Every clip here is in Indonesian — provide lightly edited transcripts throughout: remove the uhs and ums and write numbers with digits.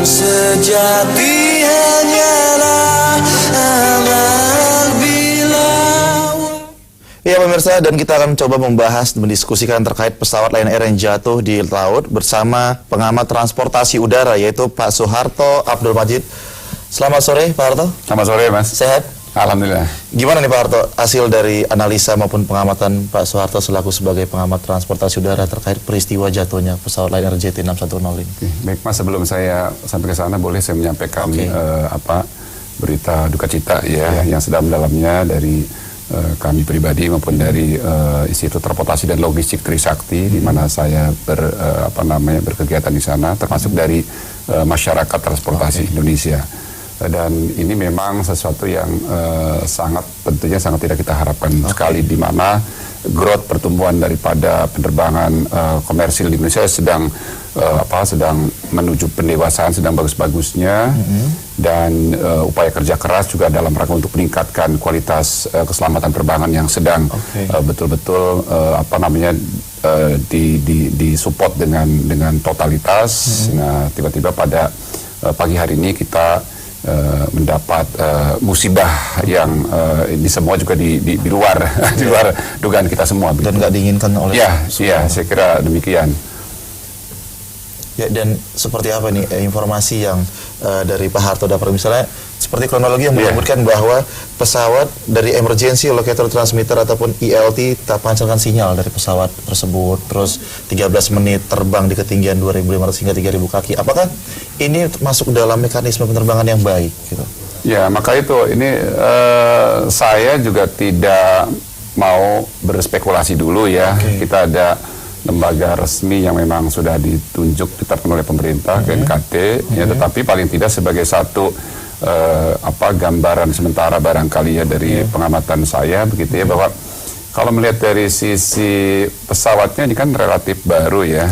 sejati hanyalah amal bila. Ya pemirsa, dan kita akan coba mendiskusikan terkait pesawat Lion Air yang jatuh di laut bersama pengamat transportasi udara yaitu Pak Soeharto Abdul Majid. Selamat sore Pak Harto. Selamat sore Mas. Sehat? Alhamdulillah. Gimana nih Pak Harto hasil dari analisa maupun pengamatan Pak Soeharto selaku sebagai pengamat transportasi udara terkait peristiwa jatuhnya pesawat Lion Air JT610 ini? Baik Mas, sebelum saya sampai ke sana boleh saya menyampaikan berita duka cita yang sedang dalamnya dari kami pribadi maupun dari Institut Transportasi dan Logistik Trisakti, di mana saya berkegiatan di sana, termasuk dari masyarakat transportasi Indonesia. Dan ini memang sesuatu yang tentunya sangat tidak kita harapkan sekali, di mana growth pertumbuhan daripada penerbangan komersil di Indonesia sedang menuju pendewasaan, sedang bagus-bagusnya, dan upaya kerja keras juga dalam rangka untuk meningkatkan kualitas keselamatan penerbangan yang sedang betul-betul disupport dengan totalitas. Nah, tiba-tiba pada pagi hari ini kita mendapat musibah yang ini semua juga di luar di luar dugaan kita semua. Dan nggak diinginkan oleh saya kira demikian. Ya, dan seperti apa nih informasi yang dari Pak Harto dapat, misalnya seperti kronologi yang menyebutkan bahwa pesawat dari Emergency Locator Transmitter ataupun ELT tak pancarkan sinyal dari pesawat tersebut, terus 13 menit terbang di ketinggian 2.500 hingga 3.000 kaki. Apakah ini masuk dalam mekanisme penerbangan yang baik gitu? Ya, maka itu ini saya juga tidak mau berspekulasi dulu ya. Kita ada lembaga resmi yang memang sudah ditetapkan oleh pemerintah, KNKT, ya, tetapi paling tidak sebagai satu gambaran sementara barangkali ya dari pengamatan saya begitu ya, bahwa kalau melihat dari sisi pesawatnya ini kan relatif baru ya,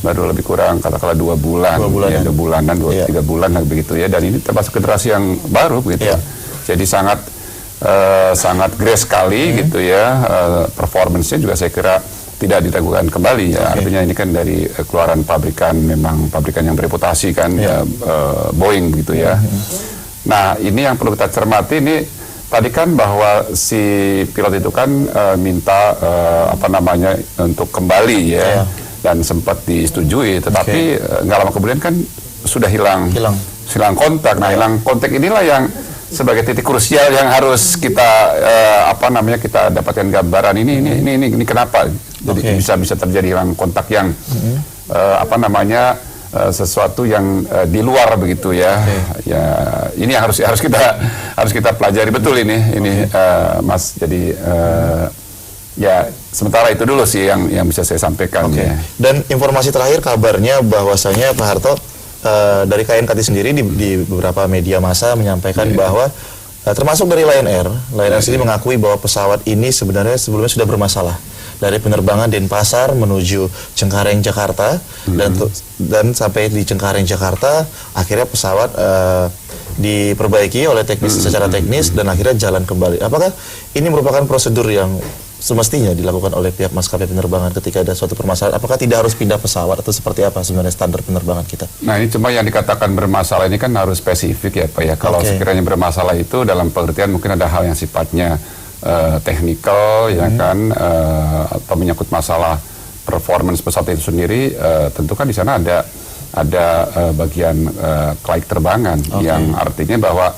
baru lebih kurang katakanlah 2 bulan, 2 bulanan, 3 bulan begitu ya, dan ini termasuk generasi yang baru begitu, jadi sangat grace sekali gitu ya, performance-nya juga saya kira tidak diragukan kembali ya. Artinya ini kan dari keluaran pabrikan, memang pabrikan yang bereputasi kan, Boeing gitu ya. Nah, ini yang perlu kita cermati, ini tadi kan bahwa si pilot itu kan minta untuk kembali ya, dan sempat disetujui, tetapi nggak lama kemudian kan sudah hilang kontak. Nah, hilang kontak inilah yang sebagai titik krusial yang harus kita kita dapatkan gambaran ini kenapa jadi bisa terjadi hilang kontak yang sesuatu yang di luar begitu ya. Ya, ini yang harus kita pelajari betul ini Mas. Jadi ya sementara itu dulu sih yang bisa saya sampaikan. Ya. Dan informasi terakhir kabarnya bahwasanya Pak Harto dari KNKT sendiri di beberapa media massa menyampaikan bahwa termasuk dari Lion Air sendiri mengakui bahwa pesawat ini sebenarnya sebelumnya sudah bermasalah dari penerbangan Denpasar menuju Cengkareng Jakarta, dan sampai di Cengkareng Jakarta akhirnya pesawat diperbaiki oleh secara teknis dan akhirnya jalan kembali. Apakah ini merupakan prosedur yang semestinya dilakukan oleh pihak maskapai penerbangan ketika ada suatu permasalahan? Apakah tidak harus pindah pesawat atau seperti apa sebenarnya standar penerbangan kita? Nah, ini cuma yang dikatakan bermasalah ini kan harus spesifik ya Pak ya. Kalau sekiranya bermasalah itu dalam pengertian mungkin ada hal yang sifatnya technical ya kan, atau menyangkut masalah performance pesawat itu sendiri, tentu kan di sana ada bagian klaik terbangan yang artinya bahwa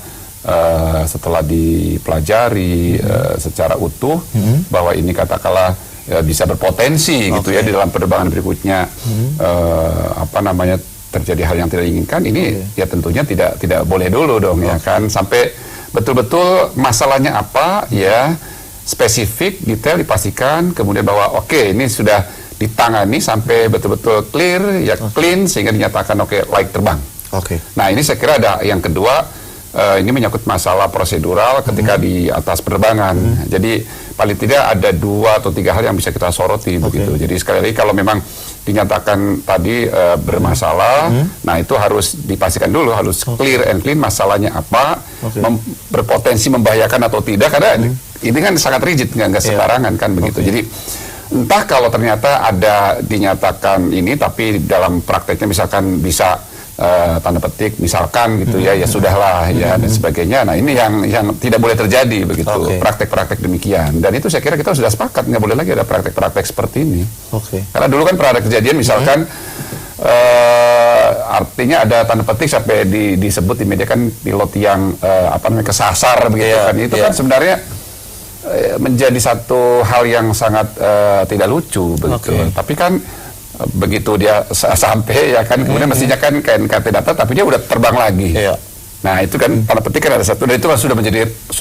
setelah dipelajari secara utuh bahwa ini katakanlah bisa berpotensi gitu ya di dalam penerbangan berikutnya terjadi hal yang tidak diinginkan, ini ya tentunya tidak boleh dulu dong ya kan, sampai betul-betul masalahnya apa ya, spesifik, detail dipastikan, kemudian bahwa ini sudah ditangani sampai betul-betul clear ya, clean, sehingga dinyatakan layak terbang. Nah, ini saya kira ada yang kedua. Ini menyangkut masalah prosedural ketika di atas penerbangan. Jadi paling tidak ada 2 atau 3 hal yang bisa kita soroti begitu. Jadi sekali lagi kalau memang dinyatakan tadi bermasalah, nah itu harus dipastikan dulu, harus clear and clean masalahnya apa, berpotensi membahayakan atau tidak, karena ini kan sangat rigid, nggak sembarangan kan begitu. Jadi entah kalau ternyata ada dinyatakan ini, tapi dalam prakteknya misalkan bisa tanda petik misalkan gitu ya sudahlah ya dan sebagainya. Nah ini yang tidak boleh terjadi begitu, praktek-praktek demikian. Dan itu saya kira kita sudah sepakat nggak boleh lagi ada praktek-praktek seperti ini. Karena dulu kan pernah ada kejadian misalkan artinya ada tanda petik sampai disebut di media kan pilot yang kesasar begitu kan. Itu kan sebenarnya menjadi satu hal yang sangat tidak lucu begitu. Tapi kan begitu dia sampai ya kan kemudian mestinya kan KNKT data tapi dia udah terbang lagi. Nah itu kan tanda petik kan ada satu dan itu kan sudah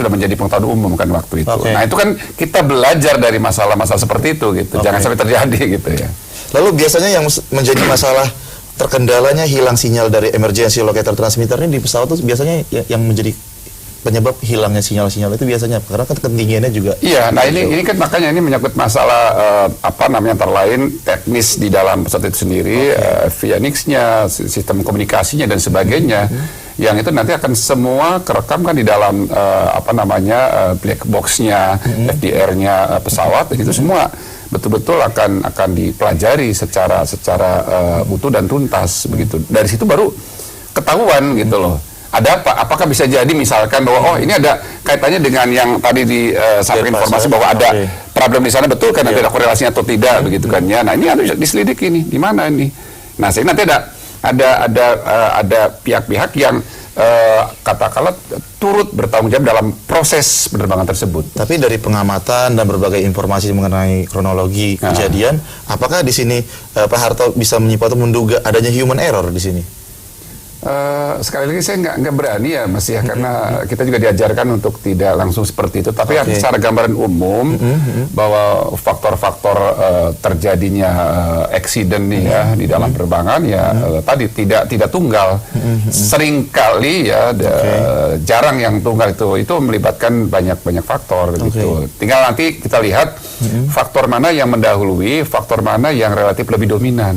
menjadi pengetahuan umum kan waktu itu. Nah itu kan kita belajar dari masalah-masalah seperti itu gitu. Jangan sampai terjadi gitu ya. Lalu biasanya yang menjadi masalah terkendalanya hilang sinyal dari emergency locator transmitter ini di pesawat itu biasanya yang menjadi penyebab hilangnya sinyal-sinyal itu biasanya karena kan ketinggiannya juga. Iya, nah ini kan makanya ini menyangkut masalah antara lain teknis di dalam pesawat itu sendiri, avionics-nya, sistem komunikasinya dan sebagainya. Yang itu nanti akan semua kerekam kan di dalam black box-nya, FDR-nya pesawat dan itu semua betul-betul akan dipelajari secara utuh dan tuntas begitu. Dari situ baru ketahuan gitu loh. Ada apa? Apakah bisa jadi misalkan bahwa ini ada kaitannya dengan yang tadi disampaikan informasi bahwa ada problem di sana betul kan nanti ada korelasinya atau tidak begitu kan ya. Nah ini harus diselidiki nih di mana ini. Nah sehingga nanti ada pihak-pihak yang katakanlah turut bertanggung jawab dalam proses penerbangan tersebut. Tapi dari pengamatan dan berbagai informasi mengenai kronologi kejadian, apakah di sini Pak Harto bisa menyimpulkan atau menduga adanya human error di sini? Sekali lagi saya nggak berani ya Mas ya karena kita juga diajarkan untuk tidak langsung seperti itu tapi secara gambaran umum bahwa faktor-faktor terjadinya accident nih ya di dalam penerbangan ya tadi tidak tunggal seringkali ya jarang yang tunggal itu melibatkan banyak faktor gitu. Tinggal nanti kita lihat faktor mana yang mendahului, faktor mana yang relatif lebih dominan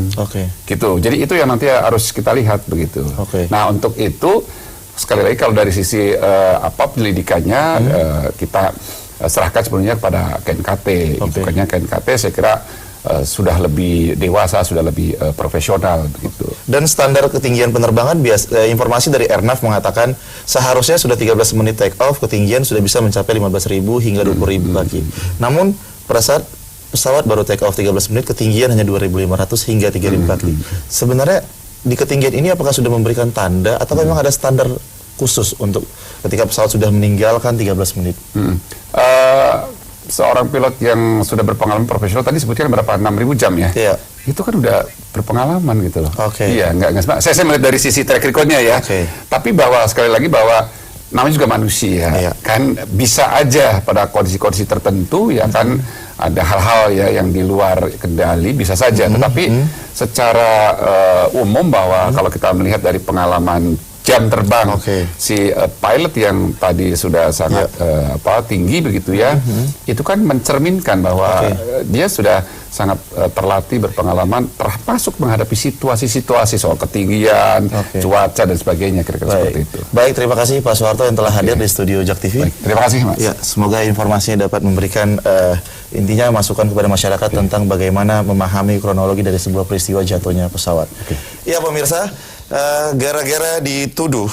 gitu. Jadi itu yang nanti harus kita lihat begitu. Nah untuk itu sekali lagi kalau dari sisi penyelidikannya kita serahkan sepenuhnya kepada KNKT. KNKT saya kira sudah lebih dewasa, sudah lebih profesional begitu. Dan standar ketinggian penerbangan informasi dari Airnav mengatakan seharusnya sudah 13 menit take off, ketinggian sudah bisa mencapai 15.000 hingga 20.000 kaki. Namun pada saat pesawat baru take off 13 menit, ketinggian hanya 2.500 hingga 3.000 kaki. Sebenarnya di ketinggian ini apakah sudah memberikan tanda atau memang ada standar khusus untuk ketika pesawat sudah meninggalkan 13 menit? Seorang pilot yang sudah berpengalaman profesional tadi sebutkan berapa? 6.000 jam ya? Iya. Itu kan udah berpengalaman gitu loh. Oke. Iya, nggak saya melihat dari sisi track record-nya ya. Oke. Tapi bahwa sekali lagi bahwa namanya juga manusia, Iya. kan bisa aja pada kondisi-kondisi tertentu ya kan ada hal-hal ya yang di luar kendali bisa saja. Tetapi secara umum bahwa kalau kita melihat dari pengalaman jam terbang si pilot yang tadi sudah sangat tinggi begitu ya, itu kan mencerminkan bahwa dia sudah sangat terlatih berpengalaman termasuk menghadapi situasi-situasi soal ketinggian, cuaca dan sebagainya kira-kira seperti itu. Baik, terima kasih Pak Soeharto yang telah hadir di studio Jak TV. Baik, terima kasih Mas. Ya, semoga informasinya dapat memberikan intinya masukan kepada masyarakat tentang bagaimana memahami kronologi dari sebuah peristiwa jatuhnya pesawat. Ya pemirsa, gara-gara dituduh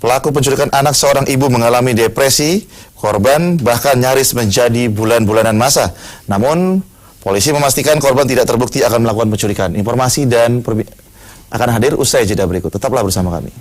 pelaku penculikan anak seorang ibu mengalami depresi, korban bahkan nyaris menjadi bulan-bulanan masa. Namun polisi memastikan korban tidak terbukti akan melakukan penculikan. Informasi dan akan hadir usai jeda berikut. Tetaplah bersama kami.